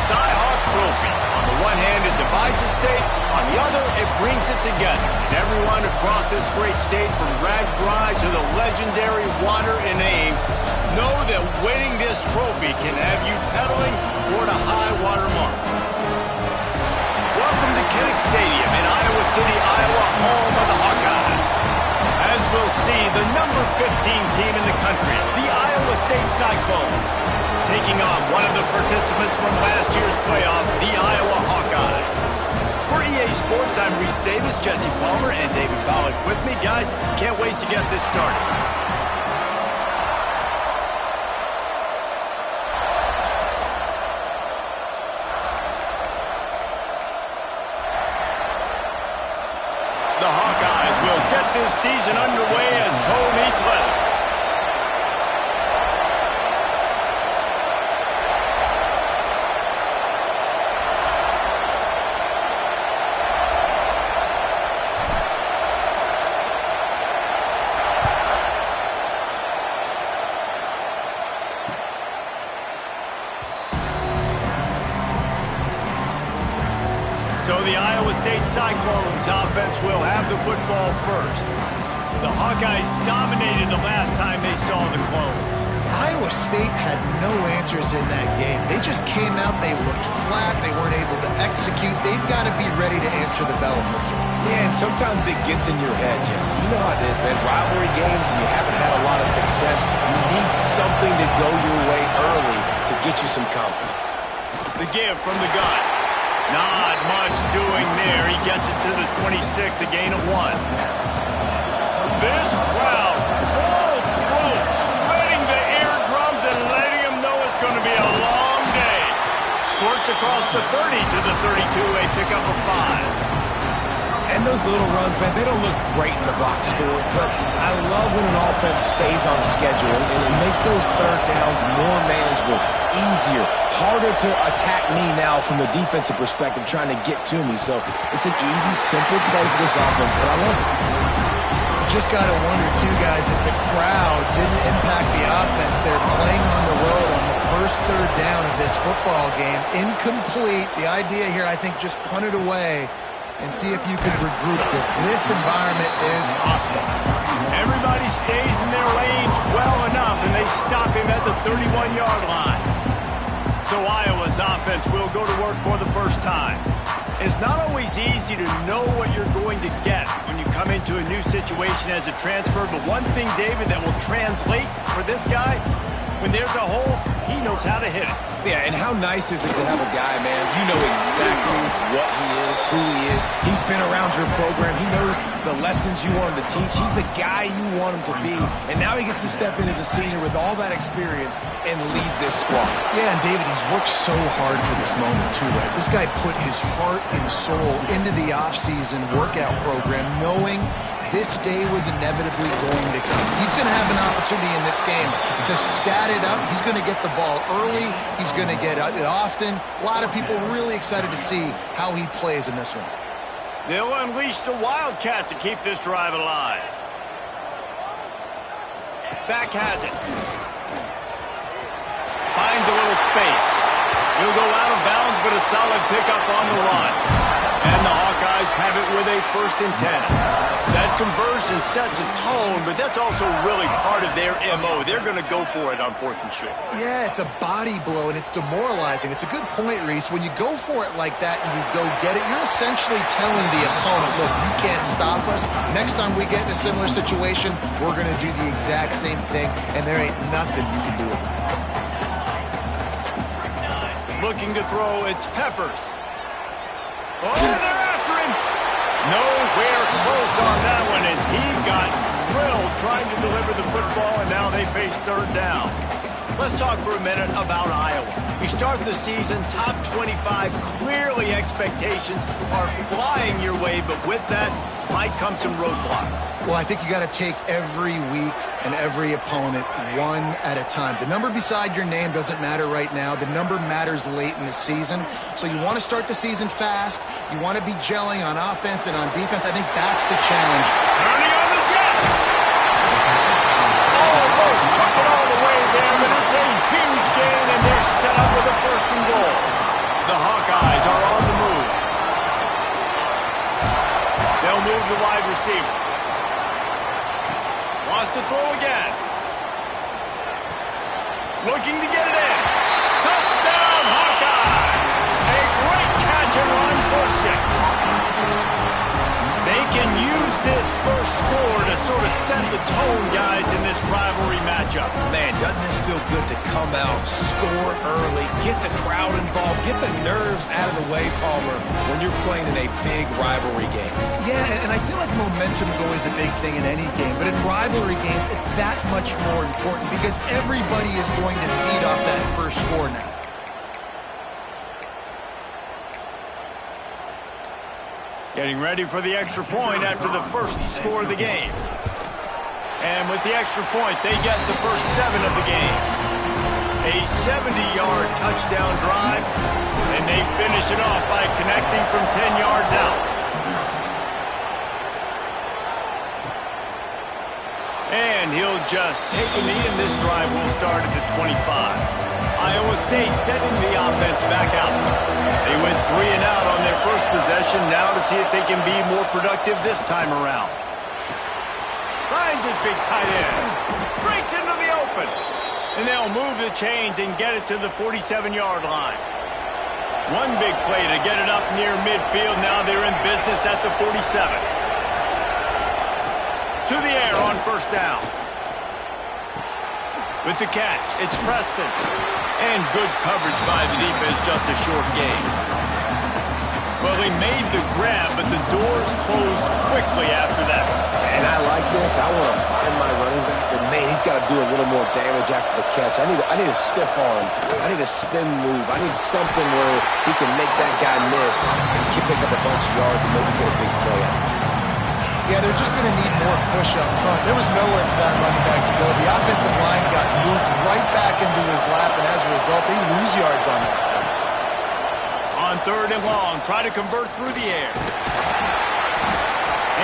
Cy-Hawk Trophy. On the one hand, it divides the state. On the other, it brings it together. And everyone across this great state, from RAGBRAI to the legendary water in Ames, know that winning this trophy can have you pedaling toward a high water mark. Welcome to Kinnick Stadium in Iowa City, Iowa, home of the Hawkeyes. As we'll see, the number 15 team in the country, the Iowa State Cyclones, taking on one of the participants from last year's playoff, the Iowa Hawkeyes. For EA Sports, I'm Reese Davis, Jesse Palmer, and David Pollack with me. Guys, can't wait to get this started. The Hawkeyes will get this season underway as toe meets leather. So the Iowa State Cyclones offense will have the football first. The Hawkeyes dominated the last time they saw the Clones. Iowa State had no answers in that game. They just came out, they looked flat, they weren't able to execute. They've got to be ready to answer the bell in this one. Yeah, and sometimes it gets in your head, Jesse. You know how it is, man. Rivalry games and you haven't had a lot of success. You need something to go your way early to get you some confidence. The give from the gun. Not much doing there. He gets it to the 26, a gain of 1. This crowd, full throat, sweating the eardrums and letting them know it's going to be a long day. Squirts across the 30 to the 32, a pickup of 5. And those little runs, man, they don't look great in the box score, but I love when an offense stays on schedule, and it makes those third downs more manageable, easier, harder to attack me now from the defensive perspective trying to get to me. So it's an easy, simple play for this offense, but I love it. Just got to wonder, too, guys, if the crowd didn't impact the offense. They're playing on the road on the first third down of this football game. Incomplete. The idea here, I think, just punt it away and see if you can regroup, because this environment is hostile. Everybody stays in their lanes well enough, and they stop him at the 31-yard line. So Iowa's offense will go to work for the first time. It's not always easy to know what you're going to get when you come into a new situation as a transfer, but one thing, David, that will translate for this guy, when there's a hole, he knows how to hit it. Yeah, and how nice is it to have a guy, man, you know exactly what he is, who he is. He's been around your program. He knows the lessons you want him to teach. He's the guy you want him to be. And now he gets to step in as a senior with all that experience and lead this squad. Yeah, and David, he's worked so hard for this moment, too, right? This guy put his heart and soul into the offseason workout program, knowing this day was inevitably going to come. He's going to have an opportunity in this game to stat it up. He's going to get the ball early. He's going to get it often. A lot of people really excited to see how he plays in this one. They'll unleash the Wildcat to keep this drive alive. Back has it. Finds a little space. He'll go out of bounds, but a solid pickup on the run. And the Hawkeyes have it with a 1st and 10. That conversion sets a tone, but that's also really part of their MO. They're going to go for it on 4th and short. Yeah, it's a body blow, and it's demoralizing. It's a good point, Reese. When you go for it like that and you go get it, you're essentially telling the opponent, look, you can't stop us. Next time we get in a similar situation, we're going to do the exact same thing, and there ain't nothing you can do about it. Looking to throw, it's Peppers. Oh, they're after him. Nowhere close on that one as he got drilled trying to deliver the football, and now they face 3rd down. Let's talk for a minute about Iowa. You start the season top 25. Clearly expectations are flying your way, but with that might come some roadblocks. Well, I think you got to take every week and every opponent one at a time. The number beside your name doesn't matter right now. The number matters late in the season. So you want to start the season fast. You want to be gelling on offense and on defense. I think that's the challenge. Turning on the Jets. Almost took it all the way there, but it's a huge gain, and they're set up with a 1st and goal. they'll move the wide receiver. Wants to throw again. Looking to get it in. Touchdown, Hawkeye! A great catch and run for 6. They can use this first score to sort of set the tone, guys, in this rivalry matchup. Man, doesn't this feel good to come out, score early, get the crowd involved, get the nerves out of the way, Palmer, when you're playing in a big rivalry game. Yeah, and I feel like momentum is always a big thing in any game, but in rivalry games, it's that much more important because everybody is going to feed off that first score now. Getting ready for the extra point after the first score of the game. And with the extra point, they get the first 7 of the game. A 70-yard touchdown drive, and they finish it off by connecting from 10 yards out. And he'll just take a knee, and this drive will start at the 25. Iowa State sending the offense back out. They went 3 and out on their first possession, now to see if they can be more productive this time around. Finds his big tight end. Breaks into the open. And they'll move the chains and get it to the 47-yard line. One big play to get it up near midfield. Now they're in business at the 47. To the air on first down. With the catch, it's Preston. And good coverage by the defense, just a short gain. Well, they made the grab, but the doors closed quickly after that. And I like this. I want to find my running back, but man, he's got to do a little more damage after the catch. I need a stiff arm. I need a spin move. I need something where he can make that guy miss and pick up a bunch of yards and maybe get a big play out of it. Yeah, they're just going to need more push up front. There was nowhere for that running back to go. The offensive line got moved right back into his lap, and as a result, they lose yards on that. On 3rd and long, try to convert through the air.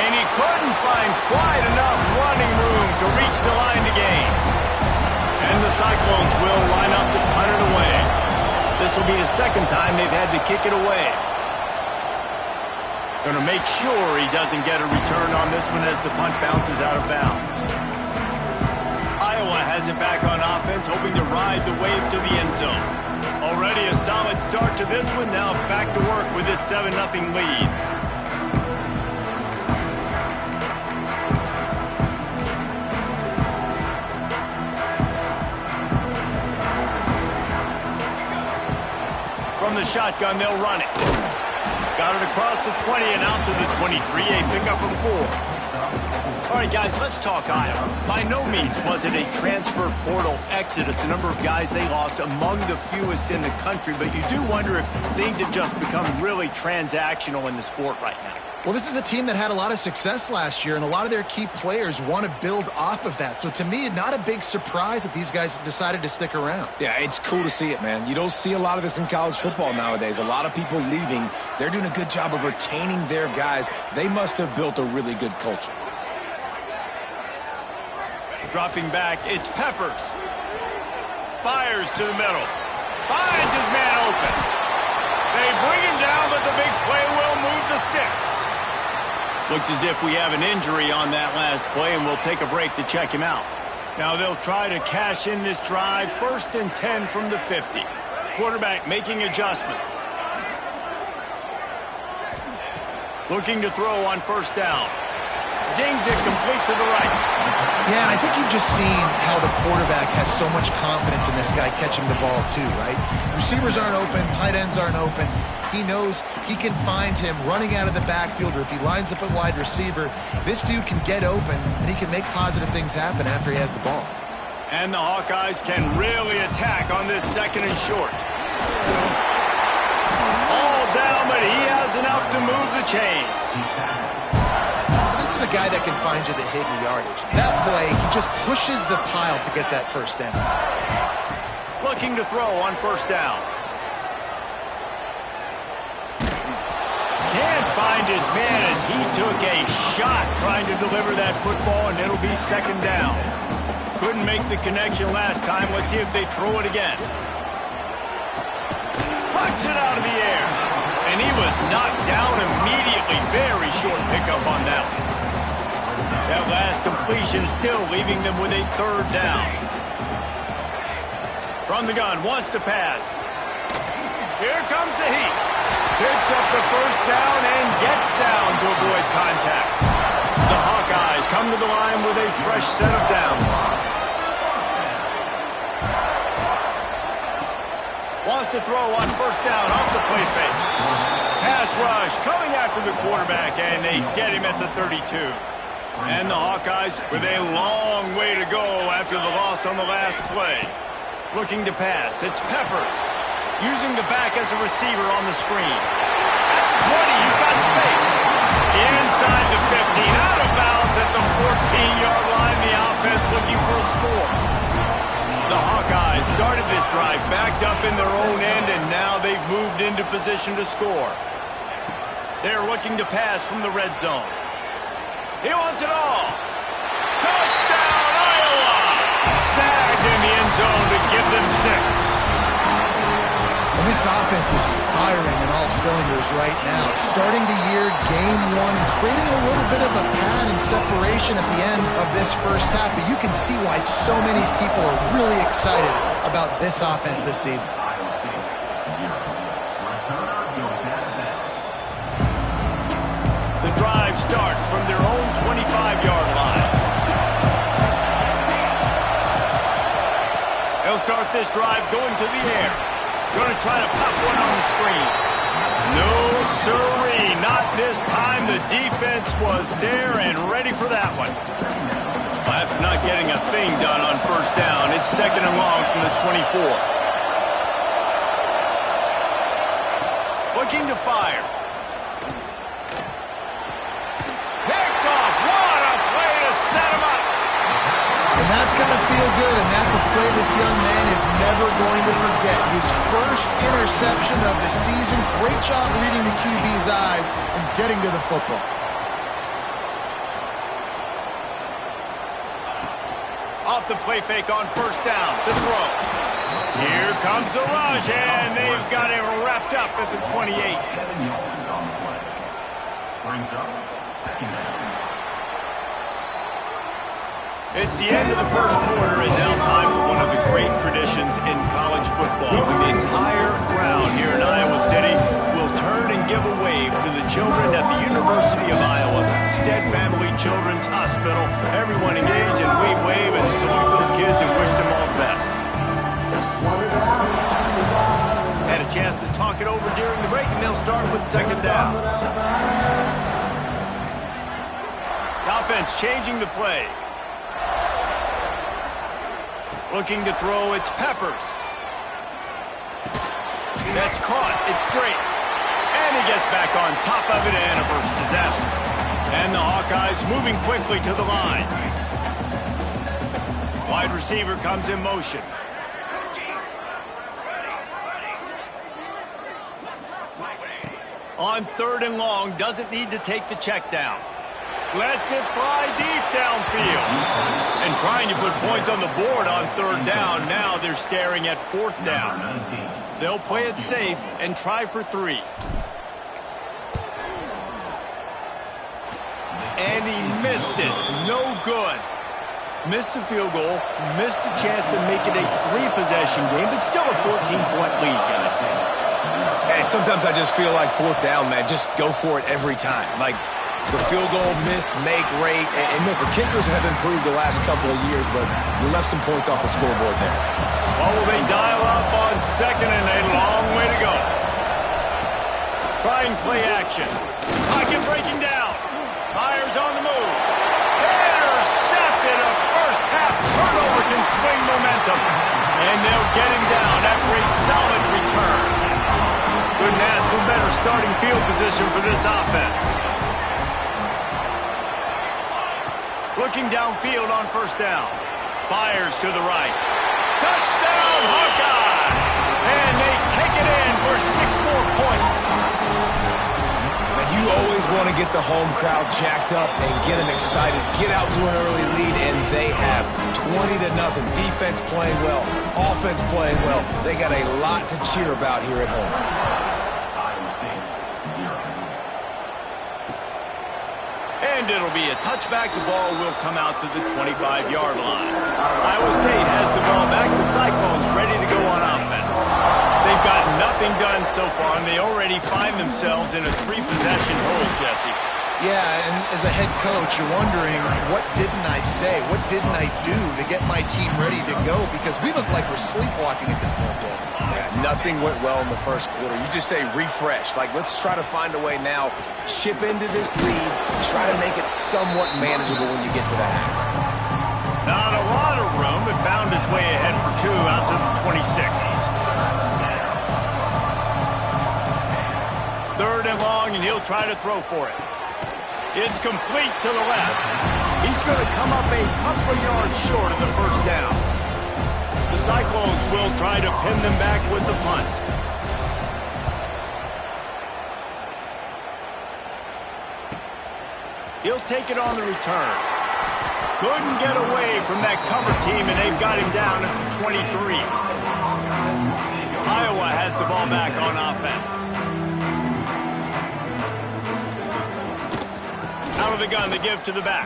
And he couldn't find quite enough running room to reach the line to gain. And the Cyclones will line up to punt it away. This will be the second time they've had to kick it away. Going to make sure he doesn't get a return on this one as the punt bounces out of bounds. Iowa has it back on offense, hoping to ride the wave to the end zone. Already a solid start to this one. Now back to work with this 7-0 lead. From the shotgun, they'll run it. Got it across the 20 and out to the 23. A pickup of 4. All right, guys, let's talk Iowa. By no means was it a transfer portal exodus. The number of guys they lost among the fewest in the country. But you do wonder if things have just become really transactional in the sport right now. Well, this is a team that had a lot of success last year, and a lot of their key players want to build off of that. So to me, not a big surprise that these guys decided to stick around. Yeah, it's cool to see it, man. You don't see a lot of this in college football nowadays. A lot of people leaving. They're doing a good job of retaining their guys. They must have built a really good culture. Dropping back, it's Peppers. Fires to the middle. Finds his man open. They bring him down, but the big play will move the sticks. Looks as if we have an injury on that last play, and we'll take a break to check him out. Now they'll try to cash in this drive. 1st and 10 from the 50. Quarterback making adjustments. Looking to throw on first down. Zings it complete to the right. Yeah, and I think you've just seen how the quarterback has so much confidence in this guy catching the ball too, right? Receivers aren't open, tight ends aren't open. He knows he can find him running out of the backfield, or if he lines up at wide receiver, this dude can get open, and he can make positive things happen after he has the ball. And the Hawkeyes can really attack on this 2nd and short. All down, but he has enough to move the chains. This is a guy that can find you the hidden yardage. That play, he just pushes the pile to get that first down. Looking to throw on first down. Can't find his man as he took a shot trying to deliver that football, and it'll be 2nd down. Couldn't make the connection last time. Let's see if they throw it again. Pucks it out of the air. And he was knocked down immediately. Very short pickup on that one. That last completion still leaving them with a third down. From the gun, wants to pass. Here comes the heat. Picks up the first down and gets down to avoid contact. The Hawkeyes come to the line with a fresh set of downs. Wants to throw on first down off the play fake. Pass rush coming after the quarterback, and they get him at the 32. And the Hawkeyes with a long way to go after the loss on the last play. Looking to pass. It's Peppers. Using the back as a receiver on the screen. That's plenty. He's got space. Inside the 15. Out of bounds at the 14-yard line. The offense looking for a score. The Hawkeyes started this drive backed up in their own end, and now they've moved into position to score. They're looking to pass from the red zone. He wants it all. Touchdown, Iowa! Snagged in the end zone to give them 6. And this offense is firing in all cylinders right now. Starting the year, game one, creating a little bit of a pad and separation at the end of this first half. But you can see why so many people are really excited about this offense this season. The drive starts from their own 25-yard line. They'll start this drive going to the air. Going to try to pop one on the screen. No, sirree, not this time. The defense was there and ready for that one. After not getting a thing done on first down, it's 2nd and long from the 24. Looking to fire. Picked off. What a play to set him up. And that's got to feel good, and that's a play this young man is never going to forget. His first interception of the season. Great job reading the QB's eyes and getting to the football. Off the play fake on first down to throw. Here comes the rush, and they've got it wrapped up at the 28. 7 yards on the play. Brings up 2nd down. It's the end of the first quarter, and now time for one of the great traditions in college football. The entire crowd here in Iowa City will turn and give a wave to the children at the University of Iowa, Stead Family Children's Hospital. Everyone engage, and we wave and salute those kids and wish them all the best. Had a chance to talk it over during the break, and they'll start with 2nd down. The offense changing the play. Looking to throw, it's Peppers. That's caught, it's straight. And he gets back on top of it, and a first disaster. And the Hawkeyes moving quickly to the line. Wide receiver comes in motion. On 3rd and long, doesn't need to take the check down. Lets it fly deep downfield. And trying to put points on the board on 3rd down. Now they're staring at 4th down. They'll play it safe and try for 3. And he missed it. No good. Missed the field goal. Missed the chance to make it a 3-possession game, but still a 14-point lead, guys. Hey, sometimes I just feel like 4th down, man. Just go for it every time. Like, the field goal miss-make rate. And listen, kickers have improved the last couple of years, but you left some points off the scoreboard there. Oh, they dial up on 2nd and a long way to go. Trying play action. Pocket breaking down. Fires on the move. Intercepted. A first-half turnover can swing momentum. And they'll get him down after a solid return. Couldn't ask for better starting field position for this offense. Looking downfield on first down. Fires to the right. Touchdown, Hawkeye! And they take it in for 6 more points. Now, you always want to get the home crowd jacked up and get them excited. Get out to an early lead, and they have 20-0. Defense playing well. Offense playing well. They got a lot to cheer about here at home. And it'll be a touchback. The ball will come out to the 25-yard line. Iowa State has the ball back. The Cyclones ready to go on offense. They've got nothing done so far, and they already find themselves in a 3-possession hole, Jesse. Yeah, and as a head coach, you're wondering, what didn't I say? What didn't I do to get my team ready to go? Because we look like we're sleepwalking at this point, Bill. Yeah, nothing went well in the first quarter. You just say refresh. Like, let's try to find a way now. Chip into this lead. Try to make it somewhat manageable when you get to the half. Not a lot of room. It found its way ahead for 2 out to the 26. 3rd and long, and he'll try to throw for it. It's complete to the left. He's going to come up a couple of yards short of the first down. The Cyclones will try to pin them back with the punt. He'll take it on the return. Couldn't get away from that cover team, and they've got him down at the 23. Iowa has the ball back on offense. Out of the gun, they give to the back.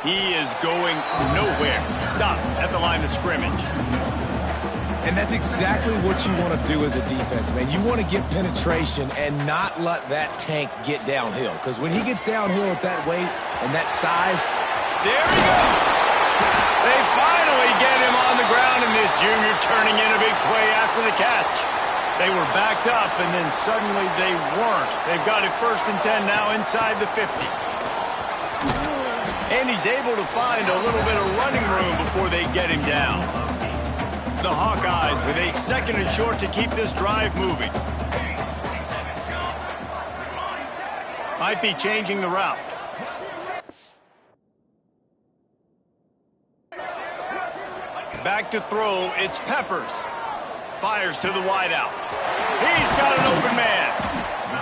He is going nowhere. Stop at the line of scrimmage. And that's exactly what you want to do as a defense, man. You want to get penetration and not let that tank get downhill. Because when he gets downhill at that weight and that size, there he goes. They finally get him on the ground, and this junior turning in a big play after the catch. They were backed up, and then suddenly they weren't. They've got it 1st and 10 now inside the 50. And he's able to find a little bit of running room before they get him down. The Hawkeyes with a 2nd and short to keep this drive moving. Might be changing the route. Back to throw, it's Peppers. Fires to the wideout. He's got an open man.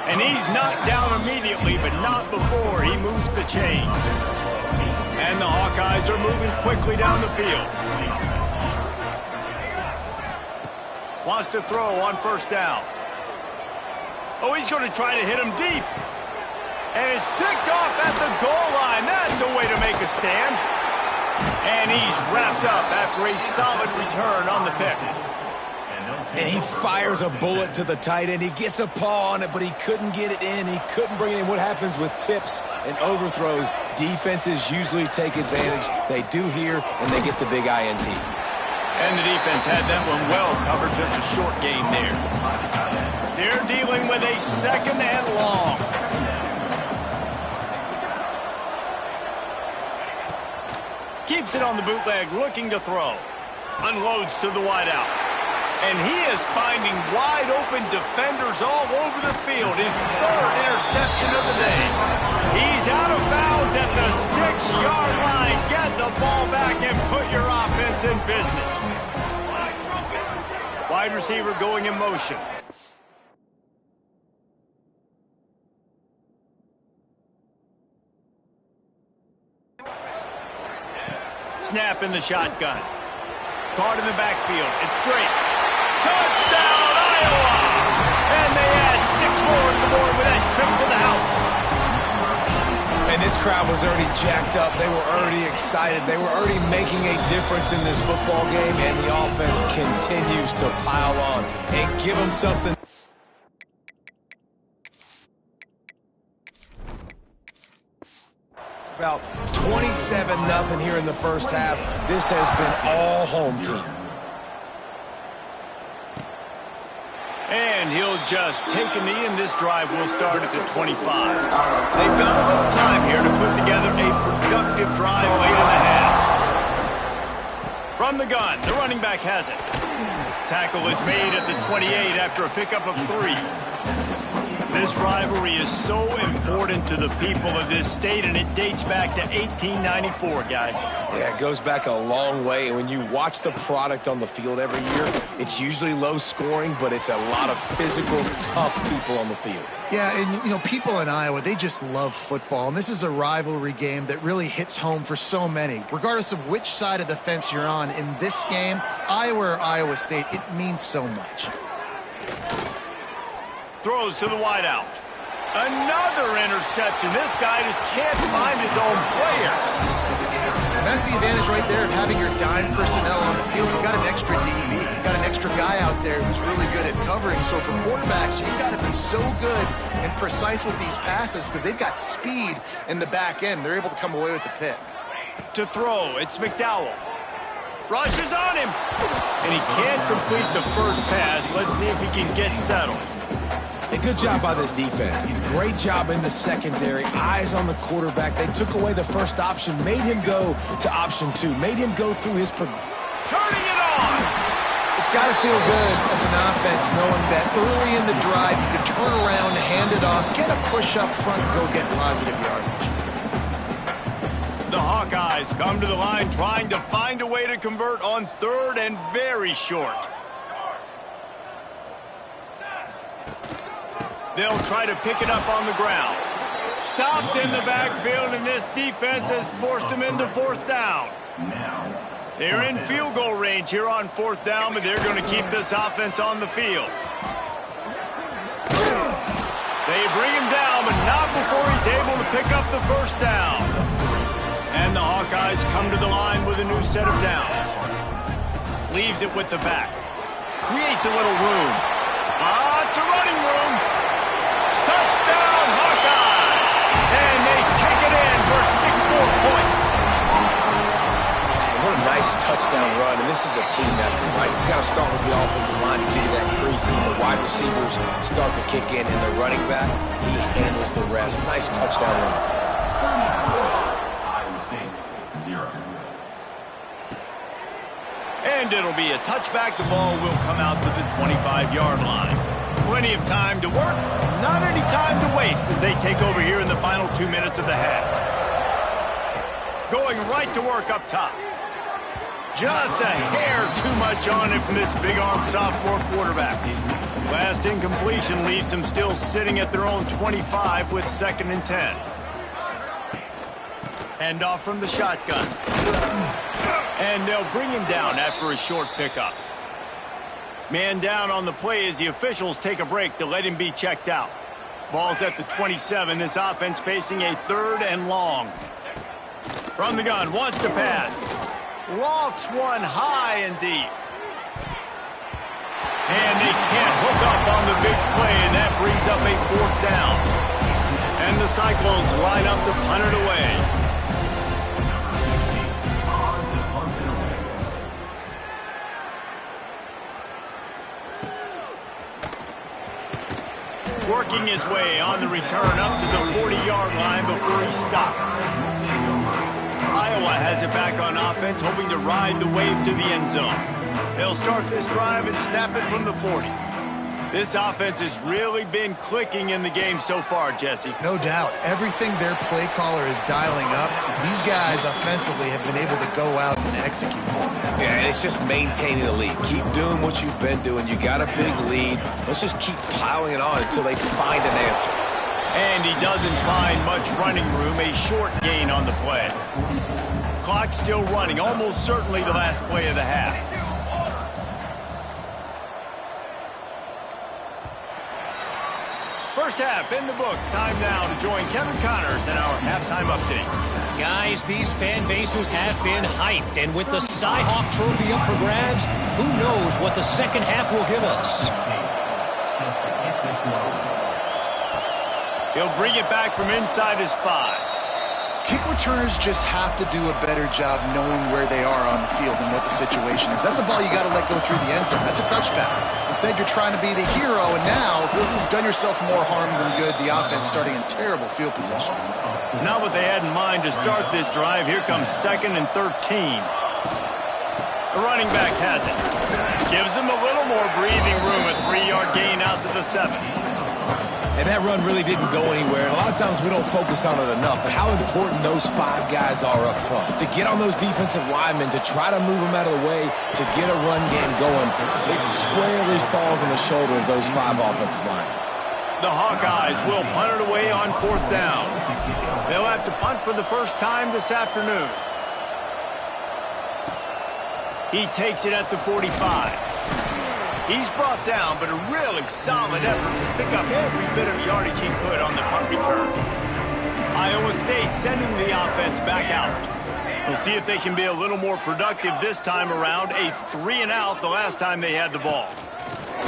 And he's knocked down immediately, but not before he moves the chains. And the Hawkeyes are moving quickly down the field. Wants to throw on 1st down. Oh, he's going to try to hit him deep. And it's picked off at the goal line. That's a way to make a stand. And he's wrapped up after a solid return on the pick. and he fires a bullet to the tight end. He gets a paw on it, but he couldn't get it in. He couldn't bring it in. What happens with tips and overthrows? Defenses usually take advantage. They do here, and they get the big INT. And the defense had that one well covered, just a short game there. They're dealing with a 2nd and long. Keeps it on the bootleg, looking to throw. Unloads to the wideout. And he is finding wide open defenders all over the field. His 3rd interception of the day. He's out of bounds at the 6-yard line. Get the ball back and put your offense in business. Wide receiver going in motion. Snap in the shotgun. Caught in the backfield. It's straight. Touchdown, Iowa! And they add 6 more to the board with that trip to the house. And this crowd was already jacked up. They were already excited. They were already making a difference in this football game, and the offense continues to pile on and give them something. About 27-0 here in the first half. This has been all home team. And he'll just take a knee, and this drive will start at the 25. They've got a little time here to put together a productive drive late in the half. From the gun, the running back has it. Tackle is made at the 28 after a pickup of 3. This rivalry is so important to the people of this state, and it dates back to 1894, guys. Yeah, it goes back a long way, and when you watch the product on the field every year, it's usually low scoring, but it's a lot of physical, tough people on the field. Yeah, and you know, people in Iowa, they just love football, and this is a rivalry game that really hits home for so many. Regardless of which side of the fence you're on, in this game, Iowa or Iowa State, it means so much. Throws to the wideout. Another interception. This guy just can't find his own players. And that's the advantage right there of having your dime personnel on the field. You've got an extra DB. You've got an extra guy out there who's really good at covering. So for quarterbacks, you've got to be so good and precise with these passes because they've got speed in the back end. They're able to come away with the pick. To throw, it's McDowell. Rushes on him. And he can't complete the first pass. Let's see if he can get settled. A good job by this defense. Great job in the secondary. Eyes on the quarterback. They took away the first option, made him go to option 2, made him go through his turning it on. It's got to feel good as an offense knowing that early in the drive you can turn around, hand it off, get a push up front, and go get positive yardage. The Hawkeyes come to the line trying to find a way to convert on 3rd and very short. They'll try to pick it up on the ground. Stopped in the backfield, and this defense has forced them into 4th down. They're in field goal range here on 4th down, but they're going to keep this offense on the field. They bring him down, but not before he's able to pick up the first down. And the Hawkeyes come to the line with a new set of downs. Leaves it with the back. Creates a little room. It's a running room. Touchdown, Hawkeye! And they take it in for 6 more points. What a nice touchdown run, and this is a team effort, right? It's got to start with the offensive line to give you that creasing, and the wide receivers start to kick in, and the running back, he handles the rest. Nice touchdown run. Iowa State, 0. And it'll be a touchback. The ball will come out to the 25-yard line. Plenty of time to work, not any time to waste as they take over here in the final 2 minutes of the half. Going right to work up top. Just a hair too much on it from this big-armed sophomore quarterback. Last incompletion leaves them still sitting at their own 25 with 2nd and 10. Hand off from the shotgun. And they'll bring him down after a short pickup. Man down on the play as the officials take a break to let him be checked out. Ball's at the 27. This offense facing a 3rd and long. From the gun, wants to pass. Lofts one high and deep. And they can't hook up on the big play, and that brings up a 4th down. And the Cyclones line up to punt it away. Working his way on the return up to the 40-yard line before he stopped. Iowa has it back on offense, hoping to ride the wave to the end zone. They'll start this drive and snap it from the 40. This offense has really been clicking in the game so far, Jesse. No doubt. Everything their play caller is dialing up, these guys offensively have been able to go out and execute. Yeah, and it's just maintaining the lead. Keep doing what you've been doing. You got a big lead. Let's just keep piling it on until they find an answer. And he doesn't find much running room, a short gain on the play. Clock still running, almost certainly the last play of the half. First half in the books. Time now to join Kevin Connors in our halftime update. Guys, these fan bases have been hyped, and with the Cy-Hawk Trophy up for grabs, who knows what the second half will give us. He'll bring it back from inside his 5. Kick returners just have to do a better job knowing where they are on the field and what the situation is. That's a ball you got to let go through the end zone. That's a touchback. Instead, you're trying to be the hero, and now you've done yourself more harm than good. The offense starting in terrible field position. Not what they had in mind to start this drive. Here comes 2nd and 13. The running back has it. Gives him a little more breathing room. A 3-yard gain out to the 7. And that run really didn't go anywhere. And a lot of times we don't focus on it enough. But how important those 5 guys are up front. To get on those defensive linemen, to try to move them out of the way, to get a run game going, it squarely falls on the shoulder of those 5 offensive linemen. The Hawkeyes will punt it away on 4th down. They'll have to punt for the first time this afternoon. He takes it at the 45. He's brought down, but a really solid effort to pick up every bit of yardage he could on the punt return. Iowa State sending the offense back out. We'll see if they can be a little more productive this time around. A 3-and-out the last time they had the ball.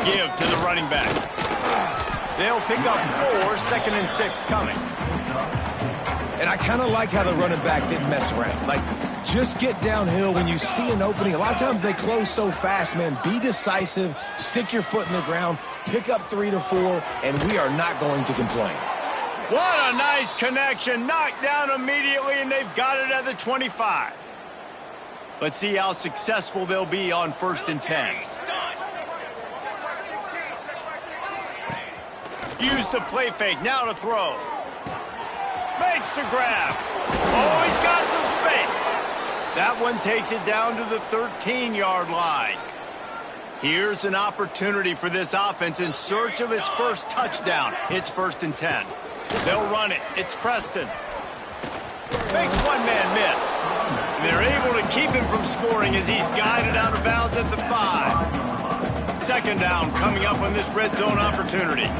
Give to the running back. They'll pick up 4, 2nd and 6 coming. And I kind of like how the running back didn't mess around. Like, just get downhill when you see an opening. A lot of times they close so fast, man. Be decisive, stick your foot in the ground, pick up 3 to 4, and we are not going to complain. What a nice connection. Knocked down immediately, and they've got it at the 25. Let's see how successful they'll be on 1st and 10. Use the play fake. Now to throw. Makes the grab. Oh, he's got some space. That one takes it down to the 13-yard line. Here's an opportunity for this offense in search of its first touchdown. It's 1st and 10. They'll run it. It's Preston. Makes one man miss. They're able to keep him from scoring as he's guided out of bounds at the 5. 2nd down coming up on this red zone opportunity.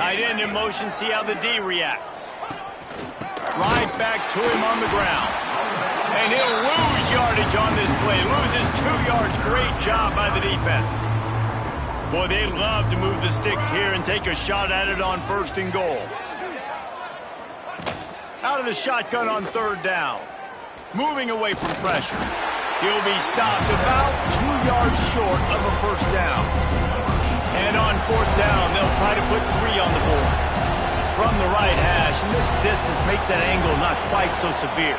Tight end in motion, see how the D reacts. Right back to him on the ground. And he'll lose yardage on this play. Loses 2 yards. Great job by the defense. Boy, they love to move the sticks here and take a shot at it on 1st and goal. Out of the shotgun on 3rd down. Moving away from pressure. He'll be stopped about 2 yards short of a 1st down. And on 4th down, they'll try to put 3 on the board. From the right hash, and this distance makes that angle not quite so severe.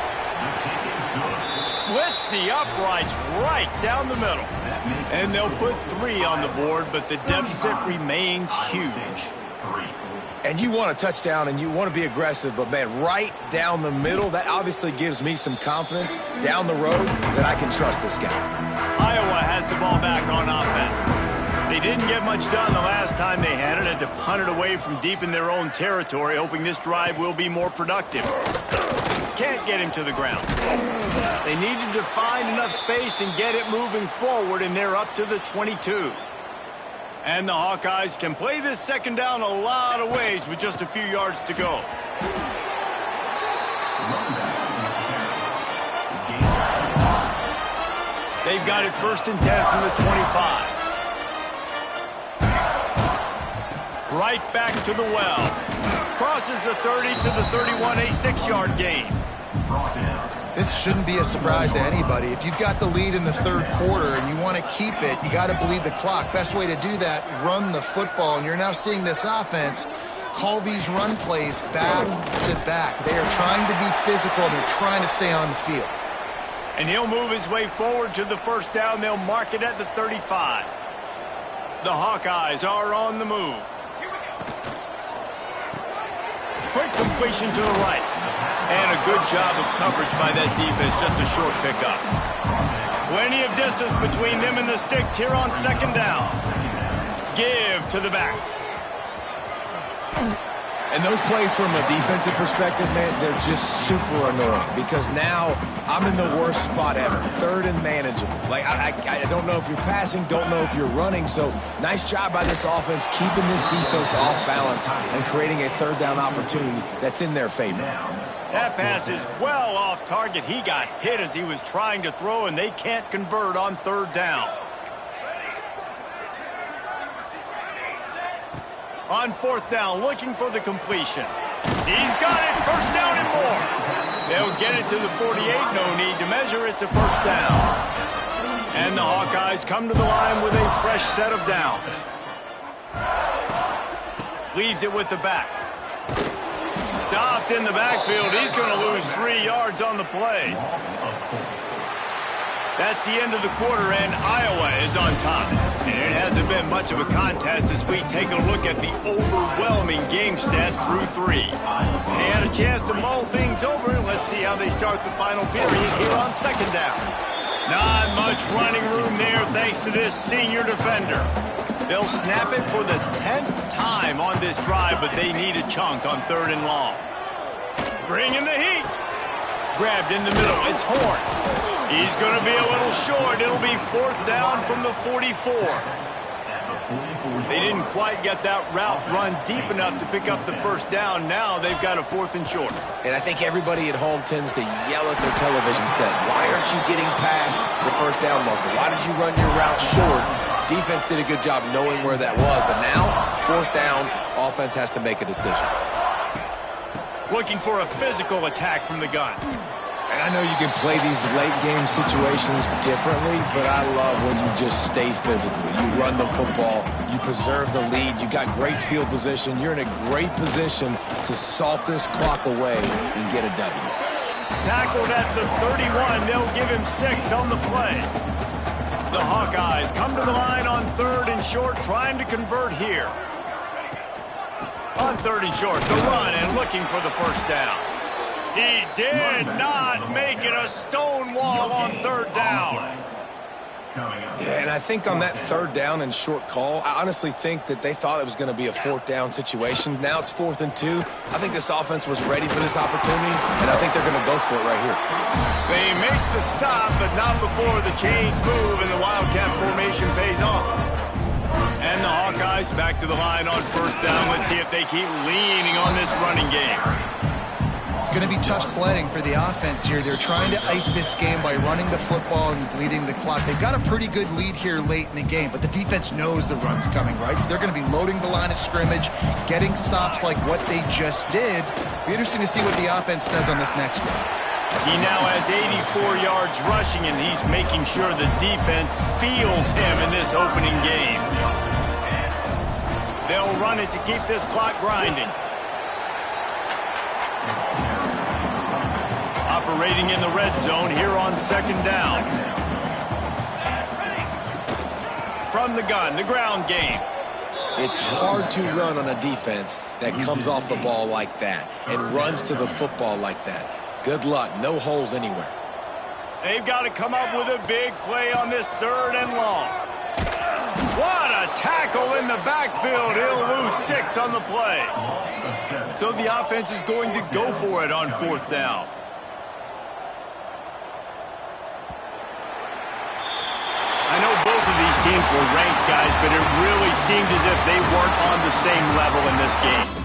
Splits the uprights right down the middle. And they'll put 3 on the board, but the deficit remains huge. And you want a touchdown and you want to be aggressive, but, man, right down the middle, that obviously gives me some confidence down the road that I can trust this guy. Iowa has the ball back on offense. They didn't get much done the last time they had it. Had to punt it away from deep in their own territory, hoping this drive will be more productive. Can't get him to the ground. They needed to find enough space and get it moving forward, and they're up to the 22. And the Hawkeyes can play this 2nd down a lot of ways with just a few yards to go. They've got it 1st and 10 from the 25. Right back to the well. Crosses the 30 to the 31, a 6-yard gain. This shouldn't be a surprise to anybody. If you've got the lead in the 3rd quarter and you want to keep it, you got to bleed the clock. Best way to do that, run the football. And you're now seeing this offense call these run plays back to back. They are trying to be physical. They're trying to stay on the field. And he'll move his way forward to the 1st down. They'll mark it at the 35. The Hawkeyes are on the move. Quick completion to the right. And a good job of coverage by that defense. Just a short pickup. Plenty of distance between them and the sticks here on 2nd down. Give to the back. And those plays from a defensive perspective, man, they're just super annoying because now I'm in the worst spot ever, 3rd and manageable. Like, I don't know if you're passing, don't know if you're running, so nice job by this offense keeping this defense off balance and creating a 3rd down opportunity that's in their favor. That pass is well off target. He got hit as he was trying to throw, and they can't convert on 3rd down. On 4th down, looking for the completion. He's got it, 1st down and more. They'll get it to the 48, no need to measure, it's a 1st down. And the Hawkeyes come to the line with a fresh set of downs. Leaves it with the back. Stopped in the backfield, he's going to lose 3 yards on the play. That's the end of the quarter, and Iowa is on top. And it hasn't been much of a contest as we take a look at the overwhelming game stats through 3. They had a chance to mull things over. Let's see how they start the final period here on 2nd down. Not much running room there thanks to this senior defender. They'll snap it for the 10th time on this drive, but they need a chunk on 3rd and long. Bring in the heat. grabbed in the middle. It's Horn. He's going to be a little short. It'll be 4th down from the 44. They didn't quite get that route run deep enough to pick up the 1st down. Now they've got a 4th and short. And I think everybody at home tends to yell at their television set. Why aren't you getting past the 1st down marker? Why did you run your route short? Defense did a good job knowing where that was. But now, 4th down, offense has to make a decision. Looking for a physical attack from the gun. And I know you can play these late game situations differently, but I love when you just stay physical. You run the football, you preserve the lead, you got great field position, you're in a great position to salt this clock away and get a W. Tackled at the 31, they'll give him 6 on the play. The Hawkeyes come to the line on 3rd and short, trying to convert here. On 3rd and short, the run and looking for the 1st down. He did not make it a stone wall on 3rd down. Yeah, and I think on that 3rd down and short call, I honestly think that they thought it was going to be a 4th down situation. Now it's 4th and 2. I think this offense was ready for this opportunity, and I think they're going to go for it right here. They make the stop, but not before the chains move and the Wildcat formation pays off. And the Hawkeyes back to the line on 1st down. Let's see if they keep leaning on this running game. It's going to be tough sledding for the offense here. They're trying to ice this game by running the football and bleeding the clock. They've got a pretty good lead here late in the game, but the defense knows the run's coming, right? So they're going to be loading the line of scrimmage, getting stops like what they just did. Be interesting to see what the offense does on this next one. He now has 84 yards rushing, and he's making sure the defense feels him in this opening game. They'll run it to keep this clock grinding. Operating in the red zone here on 2nd down. From the gun, the ground game. It's hard to run on a defense that comes off the ball like that and runs to the football like that. Good luck. No holes anywhere. They've got to come up with a big play on this 3rd and long. What a tackle in the backfield. He'll lose 6 on the play. So the offense is going to go for it on 4th down. I know both of these teams were ranked, guys, but it really seemed as if they weren't on the same level in this game.